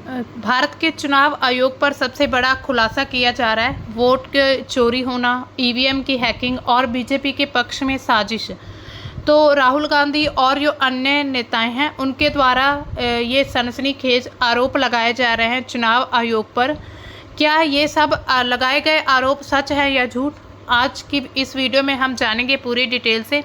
भारत के चुनाव आयोग पर सबसे बड़ा खुलासा किया जा रहा है। वोट के चोरी होना, ईवीएम की हैकिंग और बीजेपी के पक्ष में साजिश। तो राहुल गांधी और जो अन्य नेताएं हैं उनके द्वारा ये सनसनीखेज आरोप लगाए जा रहे हैं चुनाव आयोग पर। क्या ये सब लगाए गए आरोप सच है या झूठ? आज की इस वीडियो में हम जानेंगे पूरी डिटेल से।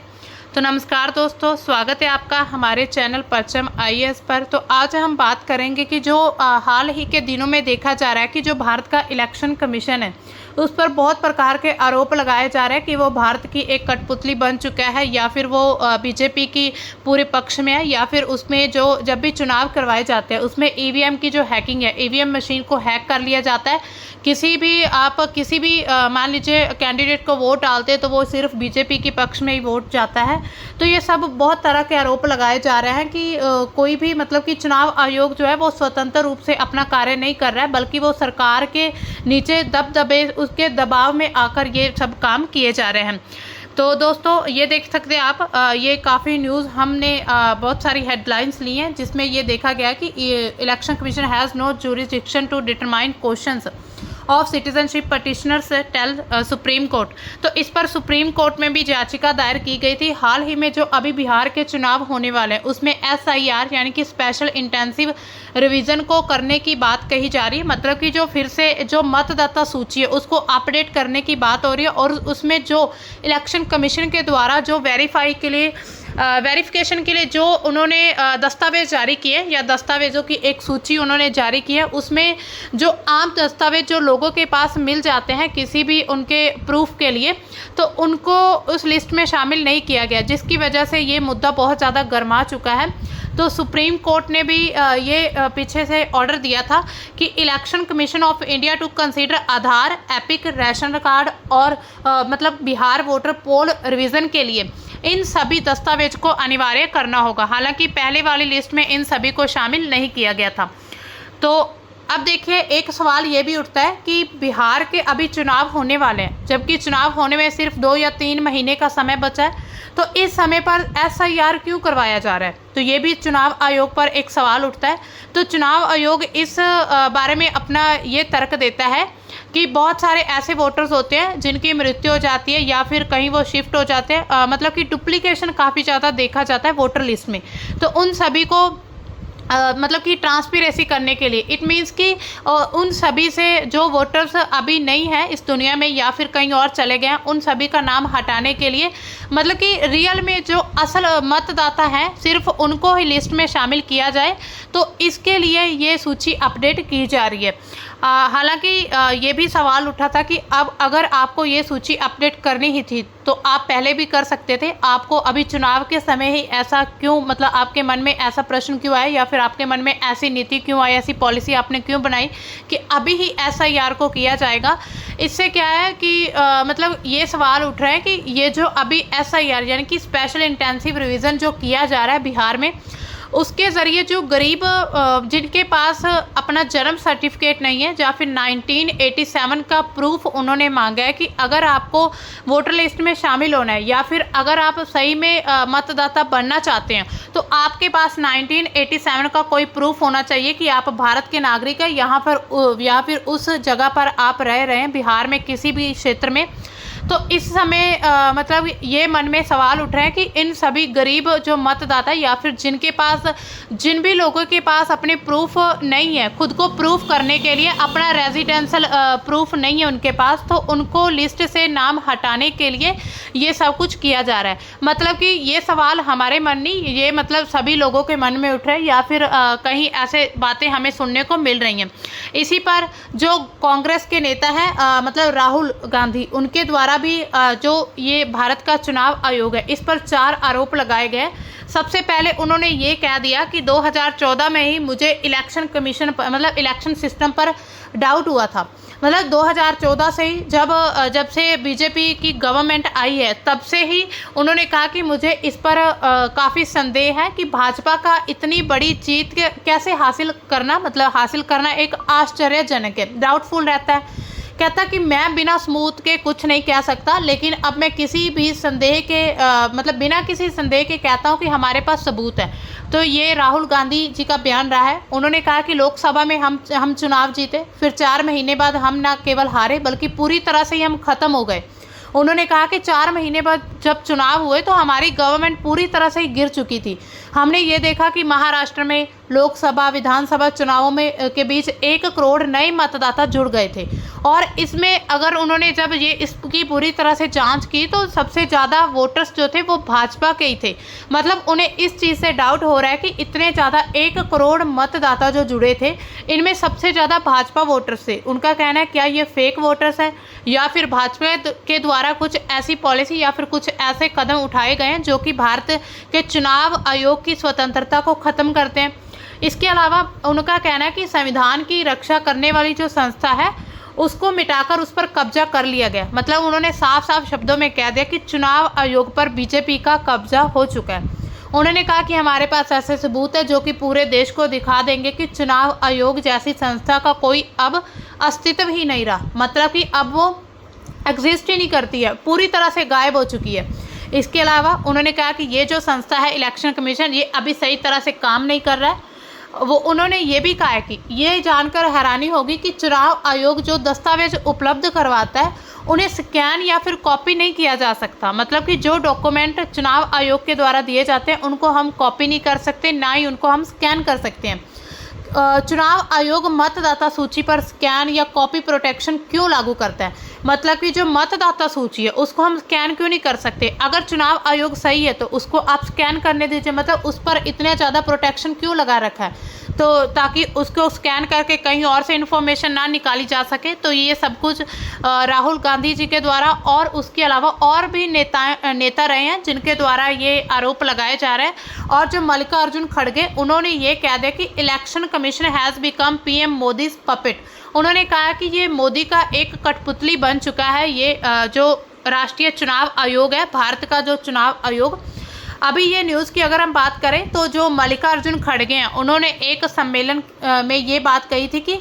तो नमस्कार दोस्तों, स्वागत है आपका हमारे चैनल परचम आईएएस पर। तो आज हम बात करेंगे कि जो हाल ही के दिनों में देखा जा रहा है कि जो भारत का इलेक्शन कमीशन है उस पर बहुत प्रकार के आरोप लगाए जा रहे हैं कि वो भारत की एक कठपुतली बन चुका है, या फिर वो बीजेपी की पूरे पक्ष में है, या फिर उसमें जो जब भी चुनाव करवाए जाते हैं उसमें ईवीएम की जो हैकिंग है, ईवीएम मशीन को हैक कर लिया जाता है। किसी भी मान लीजिए कैंडिडेट को वोट डालते हैं तो वो सिर्फ बीजेपी के पक्ष में ही वोट जाता है। तो ये सब बहुत तरह के आरोप लगाए जा रहे हैं कि कोई भी मतलब कि चुनाव आयोग जो है वो स्वतंत्र रूप से अपना कार्य नहीं कर रहा है, बल्कि वो सरकार के नीचे दबदबे उसके दबाव में आकर ये सब काम किए जा रहे हैं। तो दोस्तों ये देख सकते हैं आप, ये काफ़ी न्यूज़ हमने बहुत सारी हेडलाइंस ली हैं जिसमें ये देखा गया कि election commission has no jurisdiction to determine questions of citizenship petitioners tell supreme court. तो इस पर सुप्रीम कोर्ट में भी याचिका दायर की गई थी। हाल ही में जो अभी बिहार के चुनाव होने वाले हैं उसमें SIR यानी कि स्पेशल इंटेंसिव रिवीजन को करने की बात कही जा रही है। मतलब कि जो फिर से जो मतदाता सूची है उसको अपडेट करने की बात हो रही है, और उसमें जो इलेक्शन कमीशन के द्वारा जो वेरिफिकेशन के लिए जो उन्होंने दस्तावेज जारी किए या दस्तावेजों की एक सूची उन्होंने जारी की है, उसमें जो आम दस्तावेज जो लोगों के पास मिल जाते हैं किसी भी उनके प्रूफ के लिए, तो उनको उस लिस्ट में शामिल नहीं किया गया, जिसकी वजह से ये मुद्दा बहुत ज़्यादा गर्मा चुका है। तो सुप्रीम कोर्ट ने भी ये पीछे से ऑर्डर दिया था कि election commission of India to consider Aadhaar, EPIC, ration card और मतलब बिहार वोटर पोल रिवीजन के लिए इन सभी दस्तावेज को अनिवार्य करना होगा। हालांकि पहले वाली लिस्ट में इन सभी को शामिल नहीं किया गया था। तो अब देखिए, एक सवाल ये भी उठता है कि बिहार के अभी चुनाव होने वाले हैं, जबकि चुनाव होने में सिर्फ 2 या 3 महीने का समय बचा है, तो इस समय पर SIR क्यों करवाया जा रहा है? तो ये भी चुनाव आयोग पर एक सवाल उठता है। तो चुनाव आयोग इस बारे में अपना ये तर्क देता है कि बहुत सारे ऐसे वोटर्स होते हैं जिनकी मृत्यु हो जाती है या फिर कहीं वो शिफ्ट हो जाते हैं, मतलब कि डुप्लीकेशन काफ़ी ज़्यादा देखा जाता है वोटर लिस्ट में। तो उन सभी को मतलब कि ट्रांसपेरेंसी करने के लिए, इट मीन्स कि उन सभी से जो वोटर्स अभी नहीं है इस दुनिया में या फिर कहीं और चले गए हैं, उन सभी का नाम हटाने के लिए, मतलब कि रियल में जो असल मतदाता हैं सिर्फ उनको ही लिस्ट में शामिल किया जाए। तो इसके लिए ये सूची अपडेट की जा रही है। हालांकि ये भी सवाल उठा था कि अब अगर आपको ये सूची अपडेट करनी ही थी तो आप पहले भी कर सकते थे। आपको अभी चुनाव के समय ही ऐसा क्यों, मतलब आपके मन में ऐसा प्रश्न क्यों आया, या फिर आपके मन में ऐसी नीति क्यों आई, ऐसी पॉलिसी आपने क्यों बनाई कि अभी ही SIR को किया जाएगा? इससे क्या है कि मतलब ये सवाल उठ रहे हैं कि ये जो अभी SIR यानी कि स्पेशल इंटेंसिव रिवीजन जो किया जा रहा है बिहार में, उसके ज़रिए जो गरीब जिनके पास अपना जन्म सर्टिफिकेट नहीं है या फिर 1987 का प्रूफ उन्होंने मांगा है कि अगर आपको वोटर लिस्ट में शामिल होना है या फिर अगर आप सही में मतदाता बनना चाहते हैं तो आपके पास 1987 का कोई प्रूफ होना चाहिए कि आप भारत के नागरिक हैं, यहाँ पर या फिर उस जगह पर आप रह रहे हैं बिहार में किसी भी क्षेत्र में। तो इस समय मतलब ये मन में सवाल उठ रहे हैं कि इन सभी गरीब जो मतदाता या फिर जिन भी लोगों के पास अपने प्रूफ नहीं है, खुद को प्रूफ करने के लिए अपना रेजिडेंशियल प्रूफ नहीं है उनके पास, तो उनको लिस्ट से नाम हटाने के लिए ये सब कुछ किया जा रहा है। मतलब कि ये सवाल हमारे मन नहीं, ये मतलब सभी लोगों के मन में उठ रहे हैं या फिर कहीं ऐसे बातें हमें सुनने को मिल रही हैं। इसी पर जो कांग्रेस के नेता हैं मतलब राहुल गांधी, उनके द्वारा भी जो ये भारत का चुनाव आयोग है इस पर 4 आरोप लगाए गए। सबसे पहले उन्होंने ये कह दिया कि 2014 में ही मुझे इलेक्शन कमीशन पर मतलब इलेक्शन सिस्टम पर डाउट हुआ था। मतलब 2014 से ही जब से बीजेपी की गवर्नमेंट आई है तब से ही उन्होंने कहा कि मुझे इस पर काफ़ी संदेह है कि भाजपा का इतनी बड़ी जीत कैसे हासिल करना एक आश्चर्यजनक है, डाउटफुल रहता है कहता कि मैं बिना सबूत के कुछ नहीं कह सकता, लेकिन अब मैं किसी भी संदेह के मतलब बिना किसी संदेह के कहता हूँ कि हमारे पास सबूत है। तो ये राहुल गांधी जी का बयान रहा है। उन्होंने कहा कि लोकसभा में हम चुनाव जीते, फिर 4 महीने बाद हम न केवल हारे बल्कि पूरी तरह से ही हम खत्म हो गए। उन्होंने कहा कि 4 महीने बाद जब चुनाव हुए तो हमारी गवर्नमेंट पूरी तरह से ही गिर चुकी थी। हमने ये देखा कि महाराष्ट्र में लोकसभा विधानसभा चुनावों में के बीच 1 करोड़ नए मतदाता जुड़ गए थे, और इसमें अगर उन्होंने जब ये इसकी पूरी तरह से जांच की तो सबसे ज़्यादा वोटर्स जो थे वो भाजपा के ही थे। मतलब उन्हें इस चीज़ से डाउट हो रहा है कि इतने ज़्यादा 1 करोड़ मतदाता जो जुड़े थे, इनमें सबसे ज़्यादा भाजपा वोटर्स थे। उनका कहना है क्या ये फेक वोटर्स है या फिर भाजपा के द्वारा कुछ ऐसी पॉलिसी या फिर कुछ ऐसे कदम उठाए गए हैं जो कि भारत के चुनाव आयोग की स्वतंत्रता को ख़त्म करते हैं। इसके अलावा उनका कहना है कि संविधान की रक्षा करने वाली जो संस्था है उसको मिटाकर उस पर कब्जा कर लिया गया। मतलब उन्होंने साफ साफ शब्दों में कह दिया कि चुनाव आयोग पर बीजेपी का कब्जा हो चुका है। उन्होंने कहा कि हमारे पास ऐसे सबूत है जो कि पूरे देश को दिखा देंगे कि चुनाव आयोग जैसी संस्था का कोई अब अस्तित्व ही नहीं रहा। मतलब कि अब वो एग्जिस्ट ही नहीं करती है, पूरी तरह से गायब हो चुकी है। इसके अलावा उन्होंने कहा कि ये जो संस्था है इलेक्शन कमीशन, ये अभी सही तरह से काम नहीं कर रहा है। वो उन्होंने ये भी कहा है कि ये जानकर हैरानी होगी कि चुनाव आयोग जो दस्तावेज उपलब्ध करवाता है उन्हें स्कैन या फिर कॉपी नहीं किया जा सकता। मतलब कि जो डॉक्यूमेंट चुनाव आयोग के द्वारा दिए जाते हैं उनको हम कॉपी नहीं कर सकते, ना ही उनको हम स्कैन कर सकते हैं। चुनाव आयोग मतदाता सूची पर स्कैन या कॉपी प्रोटेक्शन क्यों लागू करता है? मतलब कि जो मतदाता सूची है उसको हम स्कैन क्यों नहीं कर सकते? अगर चुनाव आयोग सही है तो उसको आप स्कैन करने दीजिए। मतलब उस पर इतने ज़्यादा प्रोटेक्शन क्यों लगा रखा है? तो ताकि उसको स्कैन करके कहीं और से इन्फॉर्मेशन ना निकाली जा सके। तो ये सब कुछ राहुल गांधी जी के द्वारा और उसके अलावा और भी नेता रहे हैं जिनके द्वारा ये आरोप लगाए जा रहे हैं। और जो मल्लिकार्जुन खड़गे, उन्होंने ये कह दिया कि election commission has become PM Modi's puppet. उन्होंने कहा कि ये मोदी का एक कठपुतली बन चुका है। ये जो राष्ट्रीय चुनाव आयोग है, भारत का जो चुनाव आयोग। अभी ये न्यूज़ की अगर हम बात करें तो जो मल्लिकार्जुन खड़गे हैं उन्होंने एक सम्मेलन में ये बात कही थी कि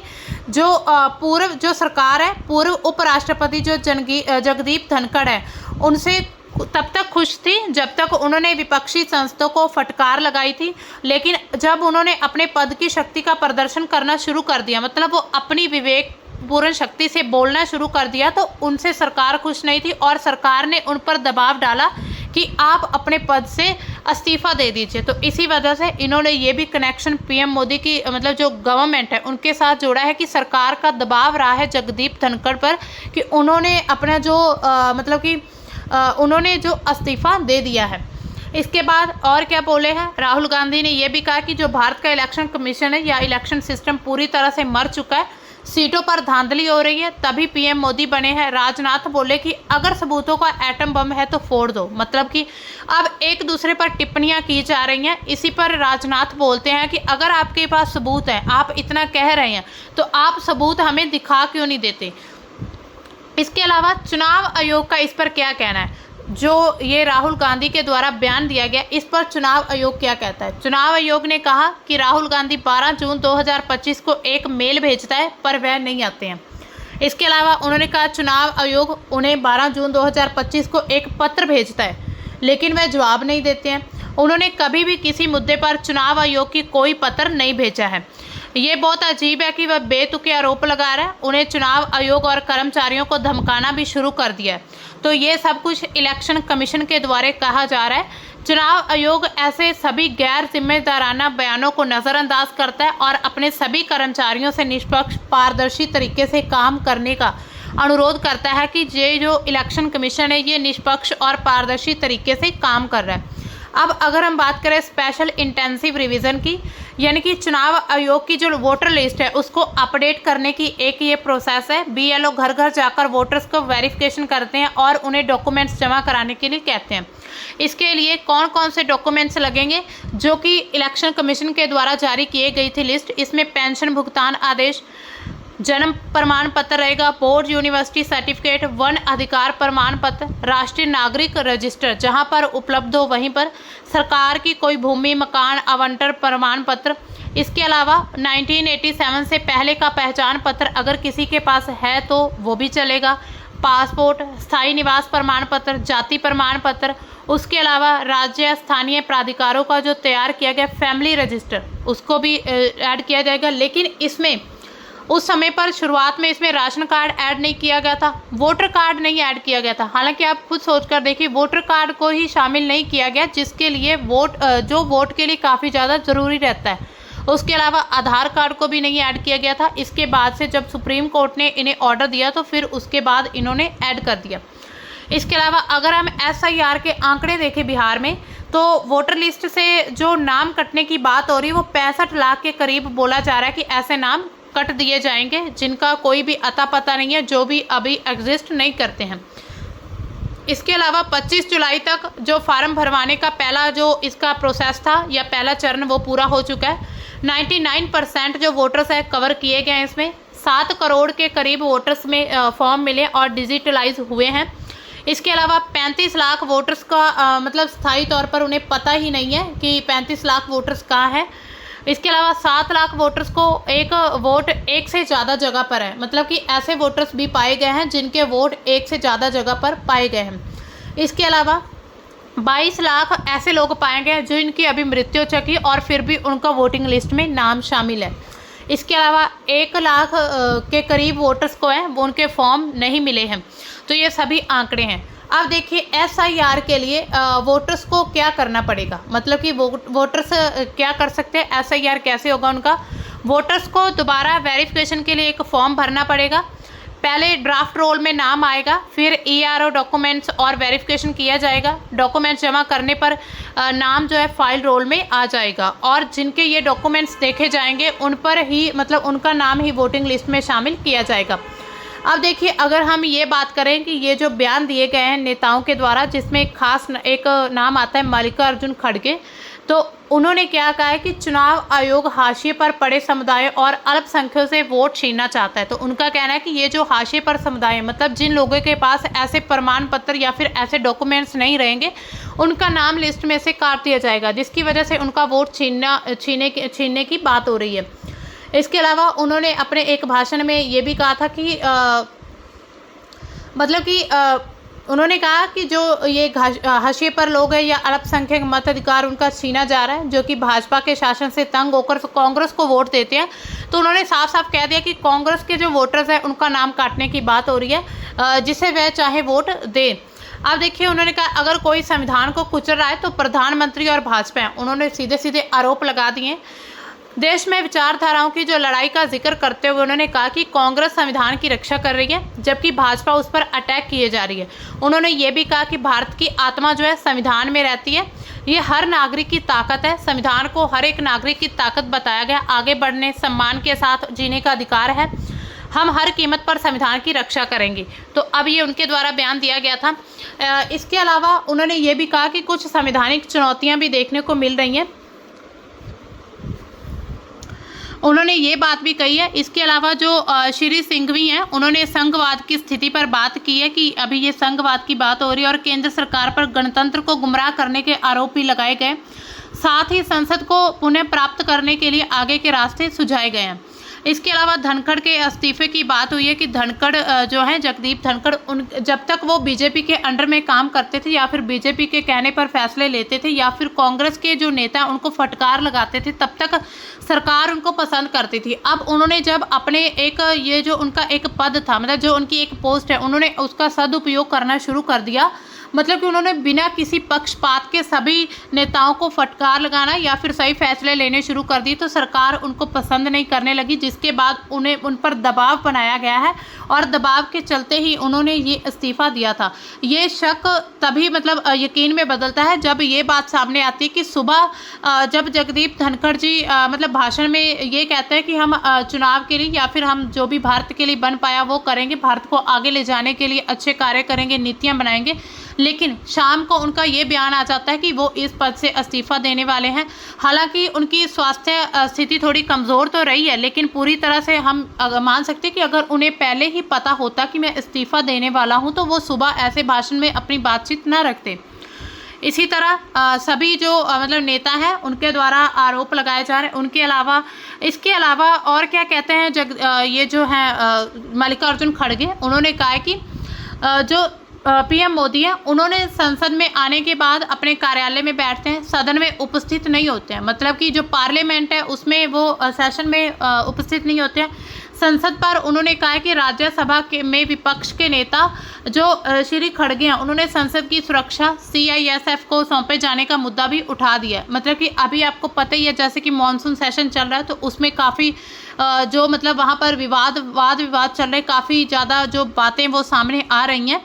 जो पूर्व जो सरकार है, पूर्व उपराष्ट्रपति जो जगदीप धनखड़ है, उनसे तब तक खुश थी जब तक उन्होंने विपक्षी संस्थाओं को फटकार लगाई थी। लेकिन जब उन्होंने अपने पद की शक्ति का प्रदर्शन करना शुरू कर दिया, मतलब वो अपनी विवेकपूर्ण शक्ति से बोलना शुरू कर दिया, तो उनसे सरकार खुश नहीं थी और सरकार ने उन पर दबाव डाला कि आप अपने पद से इस्तीफा दे दीजिए। तो इसी वजह से इन्होंने ये भी कनेक्शन पीएम मोदी की मतलब जो गवर्नमेंट है उनके साथ जोड़ा है कि सरकार का दबाव रहा है जगदीप धनखड़ पर कि उन्होंने अपना जो मतलब कि उन्होंने जो इस्तीफा दे दिया है। इसके बाद और क्या बोले हैं राहुल गांधी ने ये भी कहा कि जो भारत का इलेक्शन कमीशन है या इलेक्शन सिस्टम पूरी तरह से मर चुका है, सीटों पर धांधली हो रही है, तभी पीएम मोदी बने हैं। राजनाथ बोले कि अगर सबूतों का एटम बम है तो फोड़ दो। मतलब कि अब एक दूसरे पर टिप्पणियां की जा रही हैं। इसी पर राजनाथ बोलते हैं कि अगर आपके पास सबूत है, आप इतना कह रहे हैं, तो आप सबूत हमें दिखा क्यों नहीं देते? इसके अलावा चुनाव आयोग का इस पर क्या कहना है? जो ये राहुल गांधी के द्वारा बयान दिया गया, इस पर चुनाव आयोग क्या कहता है? चुनाव आयोग ने कहा कि राहुल गांधी 12 जून 2025 को एक मेल भेजता है पर वह नहीं आते हैं। इसके अलावा उन्होंने कहा चुनाव आयोग उन्हें 12 जून 2025 को एक पत्र भेजता है लेकिन वह जवाब नहीं देते हैं। उन्होंने कभी भी किसी मुद्दे पर चुनाव आयोग की कोई पत्र नहीं भेजा है। ये बहुत अजीब है कि वह बेतुके आरोप लगा रहा है। उन्हें चुनाव आयोग और कर्मचारियों को धमकाना भी शुरू कर दिया है। तो ये सब कुछ इलेक्शन कमीशन के द्वारा कहा जा रहा है। चुनाव आयोग ऐसे सभी गैर जिम्मेदाराना बयानों को नज़रअंदाज करता है और अपने सभी कर्मचारियों से निष्पक्ष पारदर्शी तरीके से काम करने का अनुरोध करता है कि ये जो इलेक्शन कमीशन है ये निष्पक्ष और पारदर्शी तरीके से काम कर रहा है। अब अगर हम बात करें स्पेशल इंटेंसिव रिवीजन की, यानी कि चुनाव आयोग की जो वोटर लिस्ट है उसको अपडेट करने की एक ये प्रोसेस है। बीएलओ घर घर जाकर वोटर्स को वेरिफिकेशन करते हैं और उन्हें डॉक्यूमेंट्स जमा कराने के लिए कहते हैं। इसके लिए कौन कौन से डॉक्यूमेंट्स लगेंगे जो कि इलेक्शन कमीशन के द्वारा जारी किए गई थी लिस्ट, इसमें पेंशन भुगतान आदेश, जन्म प्रमाण पत्र रहेगा, बोर्ड यूनिवर्सिटी सर्टिफिकेट, वन अधिकार प्रमाण पत्र, राष्ट्रीय नागरिक रजिस्टर जहां पर उपलब्ध हो वहीं पर, सरकार की कोई भूमि मकान आवंटन प्रमाण पत्र, इसके अलावा 1987 से पहले का पहचान पत्र अगर किसी के पास है तो वो भी चलेगा, पासपोर्ट, स्थायी निवास प्रमाण पत्र, जाति प्रमाण पत्र, उसके अलावा राज्य स्थानीय प्राधिकारों का जो तैयार किया गया फैमिली रजिस्टर उसको भी ऐड किया जाएगा। लेकिन इसमें उस समय पर शुरुआत में इसमें राशन कार्ड ऐड नहीं किया गया था, वोटर कार्ड नहीं ऐड किया गया था। हालांकि आप खुद सोच कर देखिए, वोटर कार्ड को ही शामिल नहीं किया गया जिसके लिए जो वोट के लिए काफ़ी ज़्यादा ज़रूरी रहता है। उसके अलावा आधार कार्ड को भी नहीं ऐड किया गया था। इसके बाद से जब सुप्रीम कोर्ट ने इन्हें ऑर्डर दिया तो फिर उसके बाद इन्होंने ऐड कर दिया। इसके अलावा अगर हम SIR के आंकड़े देखें बिहार में, तो वोटर लिस्ट से जो नाम कटने की बात हो रही है वो 65 लाख के करीब बोला जा रहा है कि ऐसे नाम कट दिए जाएंगे जिनका कोई भी अता पता नहीं है, जो भी अभी एग्जिस्ट नहीं करते हैं। इसके अलावा 25 जुलाई तक जो फार्म भरवाने का पहला जो इसका प्रोसेस था या पहला चरण वो पूरा हो चुका है। 99% जो वोटर्स है कवर किए गए हैं। इसमें 7 करोड़ के करीब वोटर्स में फॉर्म मिले और डिजिटलाइज हुए हैं। इसके अलावा 35 लाख वोटर्स का मतलब स्थायी तौर पर उन्हें पता ही नहीं है कि 35 लाख वोटर्स कहाँ हैं। इसके अलावा 7 लाख वोटर्स को एक वोट एक से ज़्यादा जगह पर है, मतलब कि ऐसे वोटर्स भी पाए गए हैं जिनके वोट एक से ज़्यादा जगह पर पाए गए हैं। इसके अलावा 22 लाख ऐसे लोग पाए गए हैं जिनकी अभी मृत्यु हो चुकी और फिर भी उनका वोटिंग लिस्ट में नाम शामिल है। इसके अलावा 1 लाख के करीब वोटर्स को हैं वो उनके फॉर्म नहीं मिले हैं। तो ये सभी आंकड़े हैं। अब देखिए SIR के लिए वोटर्स को क्या करना पड़ेगा, मतलब कि वोटर्स क्या कर सकते हैं, SIR कैसे होगा उनका। वोटर्स को दोबारा वेरिफिकेशन के लिए एक फॉर्म भरना पड़ेगा। पहले ड्राफ्ट रोल में नाम आएगा, फिर ERO डॉक्यूमेंट्स और वेरिफिकेशन किया जाएगा। डॉक्यूमेंट्स जमा करने पर नाम जो है फाइल रोल में आ जाएगा और जिनके ये डॉक्यूमेंट्स देखे जाएंगे उन पर ही मतलब उनका नाम ही वोटिंग लिस्ट में शामिल किया जाएगा। अब देखिए, अगर हम ये बात करें कि ये जो बयान दिए गए हैं नेताओं के द्वारा, जिसमें एक नाम आता है मल्लिकार्जुन खड़गे, तो उन्होंने क्या कहा है कि चुनाव आयोग हाशिए पर पड़े समुदाय और अल्पसंख्यकों से वोट छीनना चाहता है। तो उनका कहना है कि ये जो हाशिए पर समुदाय है, मतलब जिन लोगों के पास ऐसे प्रमाण पत्र या फिर ऐसे डॉक्यूमेंट्स नहीं रहेंगे, उनका नाम लिस्ट में से काट दिया जाएगा, जिसकी वजह से उनका वोट छीनने की बात हो रही है। इसके अलावा उन्होंने अपने एक भाषण में ये भी कहा था कि उन्होंने कहा कि जो ये हाशिए पर लोग हैं या अल्पसंख्यक मताधिकार उनका छीना जा रहा है, जो कि भाजपा के शासन से तंग होकर कांग्रेस को वोट देते हैं। तो उन्होंने साफ साफ कह दिया कि कांग्रेस के जो वोटर्स हैं उनका नाम काटने की बात हो रही है, जिसे वह चाहे वोट दे। अब देखिए, उन्होंने कहा अगर कोई संविधान को कुचल रहा है तो प्रधानमंत्री और भाजपा है। उन्होंने सीधे सीधे आरोप लगा दिए। देश में विचारधाराओं की जो लड़ाई का जिक्र करते हुए उन्होंने कहा कि कांग्रेस संविधान की रक्षा कर रही है जबकि भाजपा उस पर अटैक किए जा रही है। उन्होंने ये भी कहा कि भारत की आत्मा जो है संविधान में रहती है, ये हर नागरिक की ताकत है। संविधान को हर एक नागरिक की ताकत बताया गया, आगे बढ़ने, सम्मान के साथ जीने का अधिकार है। हम हर कीमत पर संविधान की रक्षा करेंगे। तो अब ये उनके द्वारा बयान दिया गया था। इसके अलावा उन्होंने ये भी कहा कि कुछ संवैधानिक चुनौतियाँ भी देखने को मिल रही हैं, उन्होंने ये बात भी कही है। इसके अलावा जो श्री सिंघवी हैं, उन्होंने संघवाद की स्थिति पर बात की है कि अभी ये संघवाद की बात हो रही है और केंद्र सरकार पर गणतंत्र को गुमराह करने के आरोप भी लगाए गए। साथ ही संसद को पुनः प्राप्त करने के लिए आगे के रास्ते सुझाए गए हैं। इसके अलावा धनखड़ के इस्तीफे की बात हुई है कि धनखड़ जो है जगदीप धनखड़, उन जब तक वो बीजेपी के अंडर में काम करते थे या फिर बीजेपी के कहने पर फैसले लेते थे या फिर कांग्रेस के जो नेता उनको फटकार लगाते थे, तब तक सरकार उनको पसंद करती थी। अब उन्होंने जब अपने एक ये जो उनका एक पद था, मतलब जो उनकी एक पोस्ट है, उन्होंने उसका सदुपयोग करना शुरू कर दिया। मतलब कि उन्होंने बिना किसी पक्षपात के सभी नेताओं को फटकार लगाना या फिर सही फैसले लेने शुरू कर दिए, तो सरकार उनको पसंद नहीं करने लगी, जिसके बाद उन्हें उन पर दबाव बनाया गया है और दबाव के चलते ही उन्होंने ये इस्तीफा दिया था। ये शक तभी मतलब यकीन में बदलता है जब ये बात सामने आती है कि सुबह जब जगदीप धनखड़ जी मतलब भाषण में ये कहते हैं कि हम चुनाव के लिए या फिर हम जो भी भारत के लिए बन पाया वो करेंगे, भारत को आगे ले जाने के लिए अच्छे कार्य करेंगे, नीतियाँ बनाएंगे, लेकिन शाम को उनका ये बयान आ जाता है कि वो इस पद से इस्तीफा देने वाले हैं। हालांकि उनकी स्वास्थ्य स्थिति थोड़ी कमज़ोर तो रही है, लेकिन पूरी तरह से हम मान सकते हैं कि अगर उन्हें पहले ही पता होता कि मैं इस्तीफा देने वाला हूं तो वो सुबह ऐसे भाषण में अपनी बातचीत न रखते। इसी तरह सभी जो मतलब नेता हैं उनके द्वारा आरोप लगाए जा रहे हैं। उनके अलावा इसके अलावा और क्या कहते हैं ये जो है मल्लिकार्जुन खड़गे, उन्होंने कहा है कि जो पीएम मोदी हैं उन्होंने संसद में आने के बाद अपने कार्यालय में बैठते हैं, सदन में उपस्थित नहीं होते हैं। मतलब कि जो पार्लियामेंट है उसमें वो सेशन में उपस्थित नहीं होते हैं। संसद पर उन्होंने कहा है कि राज्यसभा में विपक्ष के नेता जो श्री खड़गे हैं उन्होंने संसद की सुरक्षा CISF को सौंपे जाने का मुद्दा भी उठा दिया है। मतलब कि अभी आपको पता ही है जैसे कि मॉनसून सेशन चल रहा है तो उसमें काफ़ी जो मतलब वहाँ पर वाद विवाद चल रहे, काफ़ी ज़्यादा जो बातें वो सामने आ रही हैं।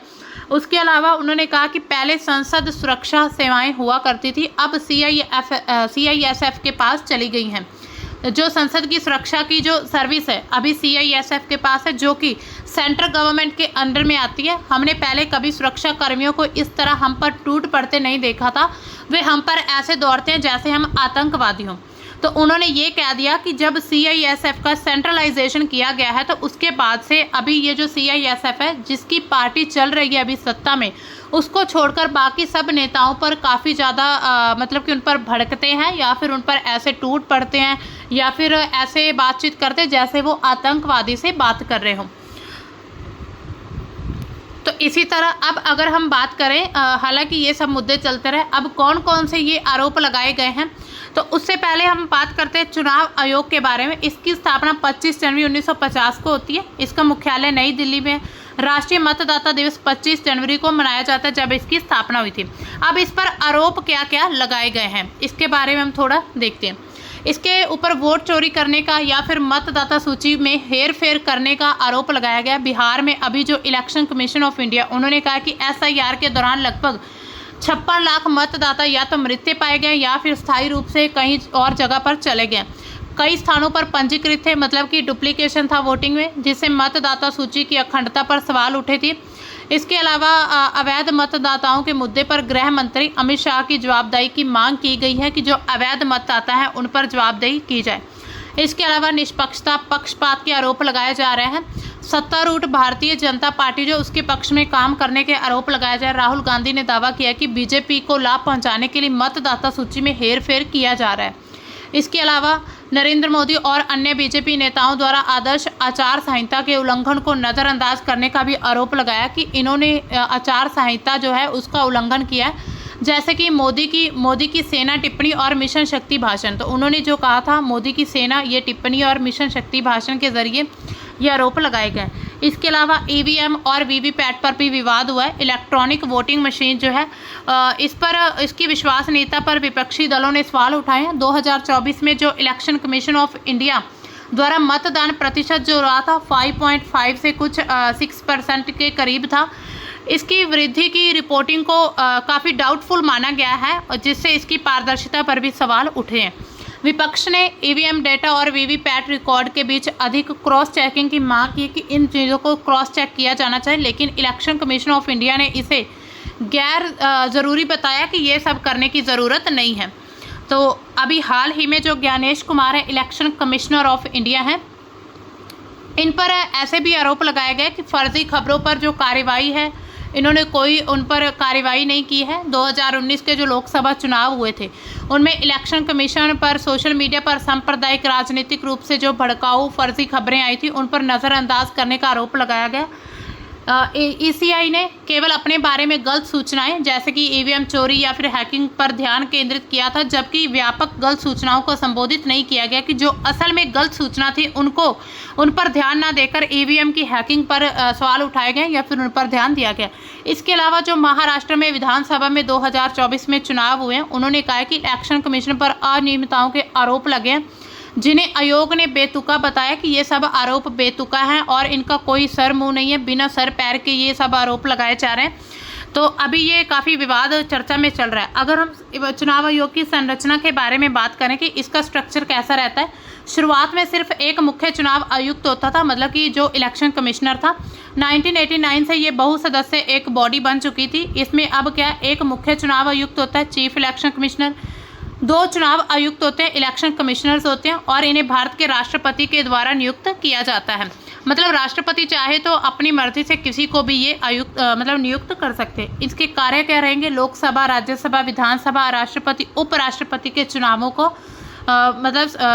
उसके अलावा उन्होंने कहा कि पहले संसद सुरक्षा सेवाएं हुआ करती थी, अब CISF के पास चली गई हैं। जो संसद की सुरक्षा की जो सर्विस है अभी CISF के पास है, जो कि सेंट्रल गवर्नमेंट के अंडर में आती है। हमने पहले कभी सुरक्षा कर्मियों को इस तरह हम पर टूट पड़ते नहीं देखा था, वे हम पर ऐसे दौड़ते हैं जैसे हम आतंकवादी हों। तो उन्होंने ये कह दिया कि जब CISF का सेंट्रलाइजेशन किया गया है तो उसके बाद से अभी ये जो CISF है जिसकी पार्टी चल रही है अभी सत्ता में, उसको छोड़कर बाकी सब नेताओं पर काफ़ी ज़्यादा मतलब कि उन पर भड़कते हैं या फिर उन पर ऐसे टूट पड़ते हैं या फिर ऐसे बातचीत करते हैं जैसे वो आतंकवादी से बात कर रहे हों। तो इसी तरह अब अगर हम बात करें, हालांकि ये सब मुद्दे चलते रहे, अब कौन कौन से ये आरोप लगाए गए हैं तो उससे पहले हम बात करते हैं चुनाव आयोग के बारे में। इसकी स्थापना 25 जनवरी 1950 को होती है। इसका मुख्यालय नई दिल्ली में। राष्ट्रीय मतदाता दिवस 25 जनवरी को मनाया जाता है जब इसकी स्थापना हुई थी। अब इस पर आरोप क्या क्या लगाए गए हैं इसके बारे में हम थोड़ा देखते हैं। इसके ऊपर वोट चोरी करने का या फिर मतदाता सूची में हेर फेर करने का आरोप लगाया गया। बिहार में अभी जो इलेक्शन कमीशन ऑफ इंडिया, उन्होंने कहा कि SIR के दौरान लगभग 56 लाख मतदाता या तो मृत पाए गए या फिर स्थायी रूप से कहीं और जगह पर चले गए। कई स्थानों पर पंजीकृत थे, मतलब कि डुप्लीकेशन था वोटिंग में, जिससे मतदाता सूची की अखंडता पर सवाल उठे थे। इसके अलावा अवैध मतदाताओं के मुद्दे पर गृह मंत्री अमित शाह की जवाबदेही की मांग की गई है कि जो अवैध मतदाता हैं उन पर जवाबदेही की जाए। इसके अलावा निष्पक्षता पक्षपात के आरोप लगाए जा रहे हैं। सत्तारूढ़ भारतीय जनता पार्टी जो उसके पक्ष में काम करने के आरोप लगाया जा रहा है। राहुल गांधी ने दावा किया कि बीजेपी को लाभ पहुंचाने के लिए मतदाता सूची में हेरफेर किया जा रहा है। इसके अलावा नरेंद्र मोदी और अन्य बीजेपी नेताओं द्वारा आदर्श आचार संहिता के उल्लंघन को नज़रअंदाज करने का भी आरोप लगाया कि इन्होंने आचार संहिता जो है उसका उल्लंघन किया है। जैसे कि मोदी की सेना टिप्पणी और मिशन शक्ति भाषण, तो उन्होंने जो कहा था मोदी की सेना, ये टिप्पणी और मिशन शक्ति भाषण के जरिए ये आरोप लगाए गए। इसके अलावा EVM और VVPAT पर भी विवाद हुआ है। इलेक्ट्रॉनिक वोटिंग मशीन जो है इसकी विश्वसनीयता पर विपक्षी दलों ने सवाल उठाए हैं। 2024 में जो इलेक्शन कमीशन ऑफ इंडिया द्वारा मतदान प्रतिशत जो रहा था 5.5 से कुछ 6% के करीब था। इसकी वृद्धि की रिपोर्टिंग को काफ़ी डाउटफुल माना गया है और जिससे इसकी पारदर्शिता पर भी सवाल उठे हैं। विपक्ष ने EVM डेटा और VVPAT रिकॉर्ड के बीच अधिक क्रॉस चेकिंग की मांग की कि इन चीज़ों को क्रॉस चेक किया जाना चाहिए, लेकिन इलेक्शन कमीशन ऑफ इंडिया ने इसे गैर ज़रूरी बताया कि ये सब करने की ज़रूरत नहीं है। तो अभी हाल ही में जो ज्ञानेश कुमार है इलेक्शन कमिश्नर ऑफ इंडिया हैं, इन पर ऐसे भी आरोप लगाए गए कि फर्जी खबरों पर जो कार्रवाई है इन्होंने कोई उन पर कार्रवाई नहीं की है। 2019 के जो लोकसभा चुनाव हुए थे उनमें इलेक्शन कमीशन पर सोशल मीडिया पर सांप्रदायिक राजनीतिक रूप से जो भड़काऊ फर्जी खबरें आई थी उन पर नज़रअंदाज करने का आरोप लगाया गया। ECI ने केवल अपने बारे में गलत सूचनाएं जैसे कि EVM चोरी या फिर हैकिंग पर ध्यान केंद्रित किया था, जबकि व्यापक गलत सूचनाओं को संबोधित नहीं किया गया कि जो असल में गलत सूचना थी उन पर ध्यान ना देकर EVM की हैकिंग पर सवाल उठाए गए या फिर उन पर ध्यान दिया गया। इसके अलावा जो महाराष्ट्र में विधानसभा में 2024 में चुनाव हुए हैं, उन्होंने कहा कि इलेक्शन कमीशन पर अनियमितताओं के आरोप लगे हैं, जिन्हें आयोग ने बेतुका बताया कि ये सब आरोप बेतुका हैं और इनका कोई सर मुंह नहीं है, बिना सर पैर के ये सब आरोप लगाए जा रहे हैं। तो अभी ये काफ़ी विवाद चर्चा में चल रहा है। अगर हम चुनाव आयोग की संरचना के बारे में बात करें कि इसका स्ट्रक्चर कैसा रहता है, शुरुआत में सिर्फ एक मुख्य चुनाव आयुक्त होता था, मतलब कि जो इलेक्शन कमिश्नर था। 1989 से ये बहुसदस्य एक बॉडी बन चुकी थी। इसमें अब क्या, एक मुख्य चुनाव आयुक्त होता है, चीफ इलेक्शन कमिश्नर, 2 चुनाव आयुक्त होते हैं, इलेक्शन कमिश्नर्स होते हैं, और इन्हें भारत के राष्ट्रपति के द्वारा नियुक्त किया जाता है। मतलब राष्ट्रपति चाहे तो अपनी मर्जी से किसी को भी ये आयुक्त मतलब नियुक्त कर सकते हैं। इसके कार्य क्या रहेंगे? लोकसभा, राज्यसभा, विधानसभा, राष्ट्रपति, उपराष्ट्रपति के चुनावों को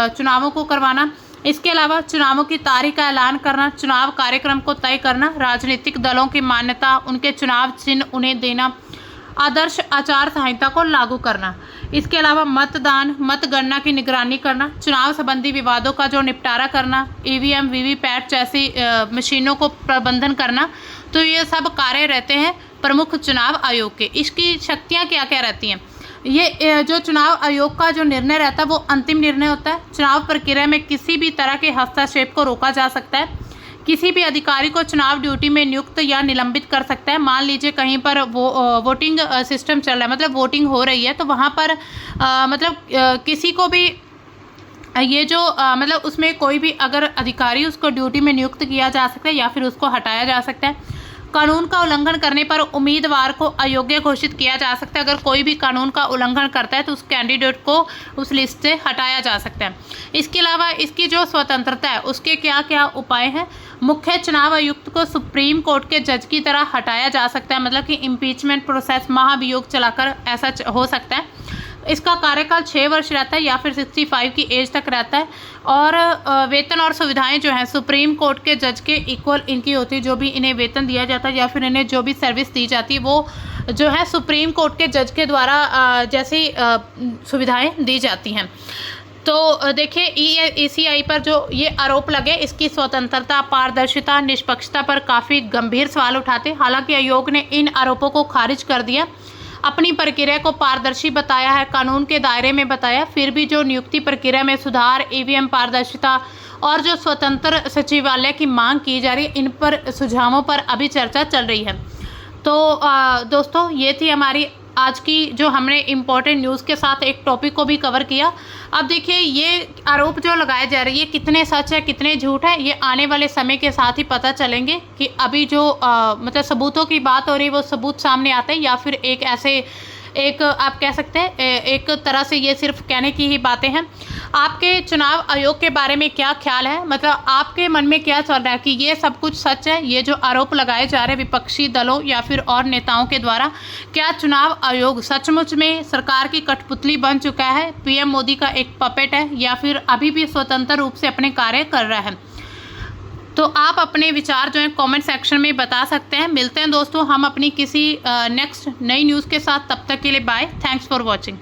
चुनावों को करवाना। इसके अलावा चुनावों की तारीख का ऐलान करना, चुनाव कार्यक्रम को तय करना, राजनीतिक दलों की मान्यता, उनके चुनाव चिन्ह उन्हें देना, आदर्श आचार संहिता को लागू करना। इसके अलावा मतदान, मतगणना की निगरानी करना, चुनाव संबंधी विवादों का जो निपटारा करना, ईवीएम, वीवीपैट जैसी मशीनों को प्रबंधन करना। तो ये सब कार्य रहते हैं प्रमुख चुनाव आयोग के। इसकी शक्तियाँ क्या क्या रहती हैं? ये जो चुनाव आयोग का जो निर्णय रहता है वो अंतिम निर्णय होता है। चुनाव प्रक्रिया में किसी भी तरह के हस्तक्षेप को रोका जा सकता है। किसी भी अधिकारी को चुनाव ड्यूटी में नियुक्त या निलंबित कर सकता है। मान लीजिए कहीं पर वोटिंग सिस्टम चल रहा है, मतलब वोटिंग हो रही है, तो वहाँ पर किसी को भी ये जो मतलब उसमें कोई भी अगर अधिकारी उसको ड्यूटी में नियुक्त किया जा सकता है या फिर उसको हटाया जा सकता है। कानून का उल्लंघन करने पर उम्मीदवार को अयोग्य घोषित किया जा सकता है। अगर कोई भी कानून का उल्लंघन करता है तो उस कैंडिडेट को उस लिस्ट से हटाया जा सकता है। इसके अलावा इसकी जो स्वतंत्रता है उसके क्या क्या उपाय हैं? मुख्य चुनाव आयुक्त को सुप्रीम कोर्ट के जज की तरह हटाया जा सकता है, मतलब कि इम्पीचमेंट प्रोसेस, महाभियोग चलाकर ऐसा हो सकता है। इसका कार्यकाल 6 वर्ष रहता है या फिर 65 की एज तक रहता है। और वेतन और सुविधाएं जो हैं सुप्रीम कोर्ट के जज के इक्वल इनकी होती है। जो भी इन्हें वेतन दिया जाता है या फिर इन्हें जो भी सर्विस दी जाती है वो जो है सुप्रीम कोर्ट के जज के द्वारा जैसी सुविधाएं दी जाती हैं। तो देखिए ईसीआई पर जो ये आरोप लगे, इसकी स्वतंत्रता, पारदर्शिता, निष्पक्षता पर काफ़ी गंभीर सवाल उठाते। हालांकि आयोग ने इन आरोपों को खारिज कर दिया, अपनी प्रक्रिया को पारदर्शी बताया है, कानून के दायरे में बताया। फिर भी जो नियुक्ति प्रक्रिया में सुधार, ईवीएम पारदर्शिता और जो स्वतंत्र सचिवालय की मांग की जा रही है, इन पर सुझावों पर अभी चर्चा चल रही है। तो दोस्तों ये थी हमारी आज की जो हमने इम्पोर्टेंट न्यूज़ के साथ एक टॉपिक को भी कवर किया। अब देखिए ये आरोप जो लगाए जा रहे हैं कितने सच है कितने झूठ है, ये आने वाले समय के साथ ही पता चलेंगे कि अभी जो मतलब सबूतों की बात हो रही है वो सबूत सामने आते हैं या फिर एक आप कह सकते हैं एक तरह से ये सिर्फ कहने की ही बातें हैं। आपके चुनाव आयोग के बारे में क्या ख्याल है? मतलब आपके मन में क्या चल रहा है कि ये सब कुछ सच है? ये जो आरोप लगाए जा रहे हैं विपक्षी दलों या फिर और नेताओं के द्वारा, क्या चुनाव आयोग सचमुच में सरकार की कठपुतली बन चुका है, पीएम मोदी का एक पपेट है, या फिर अभी भी स्वतंत्र रूप से अपने कार्य कर रहा है? तो आप अपने विचार जो हैं कमेंट सेक्शन में बता सकते हैं। मिलते हैं दोस्तों हम अपनी किसी नेक्स्ट नई न्यूज़ के साथ, तब तक के लिए बाय। Thanks for watching.